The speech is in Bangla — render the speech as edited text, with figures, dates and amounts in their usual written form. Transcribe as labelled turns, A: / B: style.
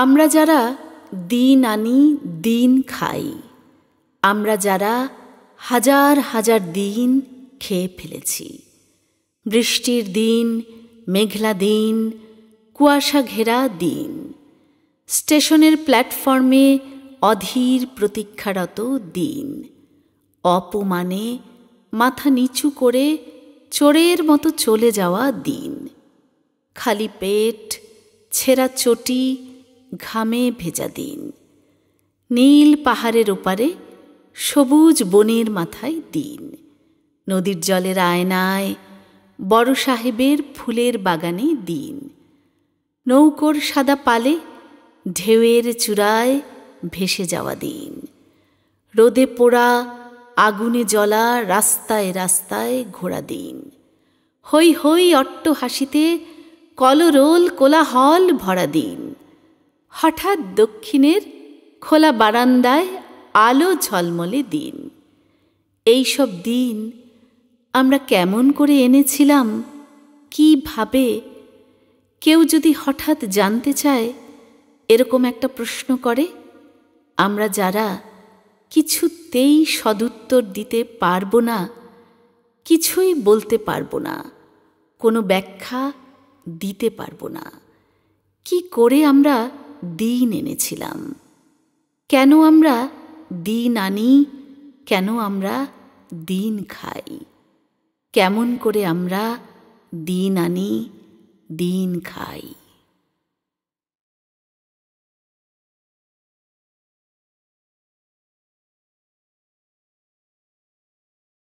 A: আমরা যারা দিন আনি দিন খাই, আমরা যারা হাজার হাজার দিন খেয়ে ফেলেছি, বৃষ্টির দিন, মেঘলা দিন, কুয়াশা ঘেরা দিন, স্টেশনের প্ল্যাটফর্মে অধীর প্রতীক্ষারত দিন, অপমানে মাথা নিচু করে চোরের মতো চলে যাওয়া দিন, খালি পেট, ছেঁড়া চটি, ঘামে ভেজা দিন, নীল পাহাড়ের ওপারে সবুজ বনের মাথায় দিন, নদীর জলের আয়নায় বড় সাহেবের ফুলের বাগানে দিন, নৌকোর সাদা পালে ঢেউয়ের চূড়ায় ভেসে যাওয়া দিন, রোদে পোড়া আগুনে জ্বলা রাস্তায় রাস্তায় ঘোরা দিন, হৈ হৈ অট্ট হাসিতে কলরোল কোলাহল ভরা দিন, হঠাৎ দক্ষিণের খোলা বারান্দায় আলো ঝলমলে দিন। এইসব দিন আমরা কেমন করে এনেছিলাম, কিভাবে? কেউ যদি হঠাৎ জানতে চায়, এরকম একটা প্রশ্ন করে, আমরা যারা কিছুতেই সদুত্তর দিতে পারব না, কিছুই বলতে পারব না, কোনো ব্যাখ্যা দিতে পারব না, কি করে আমরা দিন এনেছিলাম, কেন আমরা দিন আনি, কেন আমরা দিন খাই, কেমন করে আমরা দিন আনি দিন খাই।